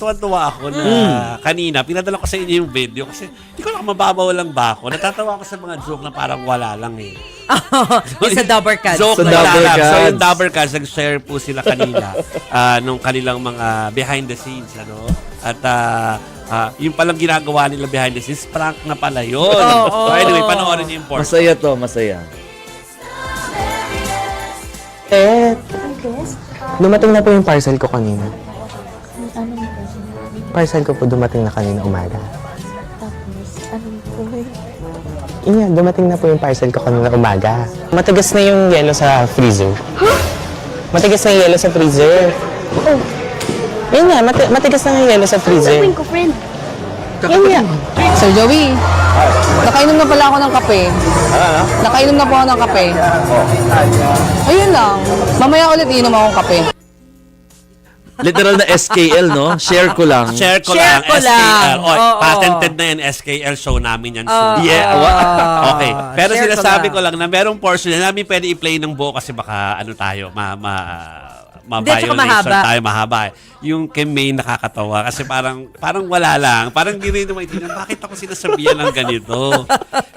tuwan-tuwa ako na kanina, pinadala ko sa inyo yung video kasi hindi ko lang mababaw lang ba ako. Natatawa ako sa mga joke na parang wala lang eh. Yung sa Dabbercats. Joke Sa na lang. Dabbercats. So yung Dabbercats, nag-share po sila kanina nung kanilang mga behind the scenes. Ano? At yung palang ginagawa nila behind the scenes, prank na pala yun. So anyway, panoorin niyo yung portion. Masaya to, masaya. Dumating na po yung parcel ko kanina. Parcel ko po dumating na kanina umaga. Iya, dumating na po yung parcel ko kanina umaga. Matigas na yung yelo sa freezer. Matigas na yung yelo sa freezer. Yun nga, matigas na yung yelo sa freezer. Sabihin ko, friend. Yun nga. Sir Joey, nakainom na pala ako ng kape. Nakainom na po ako ng kape. Ayun lang. Mamaya ulit inom akong kape. Literal na SKL, no? Share ko lang. Share ko Share lang, ko SKL. lang. Oy, Oo. patented na yan, SKL show namin yan soon. Yeah. Okay. Pero Share ko sinasabi lang. ko lang na merong portion na namin pwede i-play ng buo kasi baka ano tayo, Hindi, tsaka ma-violation mahaba. tayo, mahaba. Yung kay May nakakatawa kasi parang wala lang. Parang di rin naman itinang, bakit ako sinasabihan ng ganito?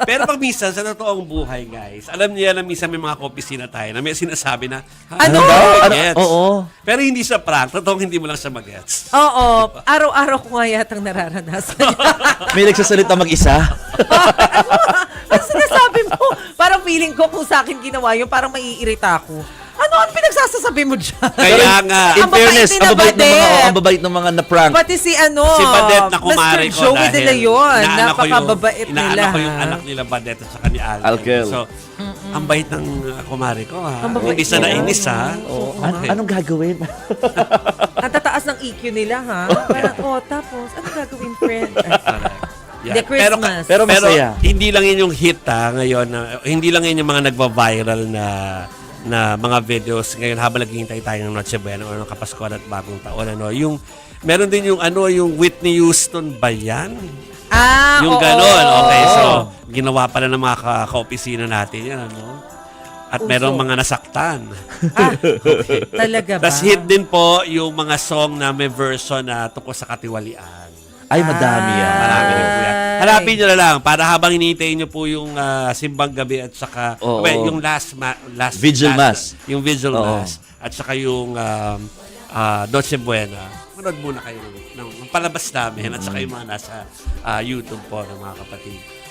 Pero pag minsan, sa totoong buhay, guys, alam niya na minsan may mga kopisina tayo na may sinasabi na, Ano? gets. Oo. Pero hindi sa prank. Totoong hindi mo lang siya mag-gets. Oo. Araw-araw ko nga yatang nararanasan. May nagsasalita mag-isa. Ano sinasabi mo? Parang feeling ko kung sa akin ginawa yun, parang maiirita ako. Ano ang pinagsasasabi mo dyan? Kaya nga, In Ang fairness, babait ni ang babait ng mga, Badet. ang babait ng mga na-prank. Pati si si Badet na kumare Mr. ko Joey dahil de Leon. inaanak ko yung- Napakababait nila. inaanak ko yung ha? anak nila Badet at saka ni Alkel. Alkel. So, ang bait ng kumare ko ha. Ang babait Hindi sa nila. nainis ha. Okay. Anong gagawin? Ang tataas ng EQ nila, ha? Parang, tapos, ano gagawin, friend? Yeah. The Christmas. Pero masaya. hindi lang yun yung hit ha ngayon. Hindi lang yun yung mga nagva-viral na mga videos ngayon habang naghihintay tayo ng Noche Buena o ng Kapaskuhan at Bagong Taon. Meron din yung yung Whitney Houston ba yan? Yung oo. ganon. Okay, so ginawa pala ng mga kaopisina natin yan, ano? At merong mga nasaktan. Okay. Talaga ba? Tapos hit din po yung mga song na may version na tungkol sa katiwalian. Ay, madami yan. Marami rin po yan. Hanapin nyo na lang para habang hinihintay nyo po yung simbang gabi at saka Oo. yung last Vigil Mass. Yung Vigil Oo. Mass. At saka yung Noche Buena. Manood muna kayo ng palabas namin at saka yung mga nasa YouTube po ng mga kapatid.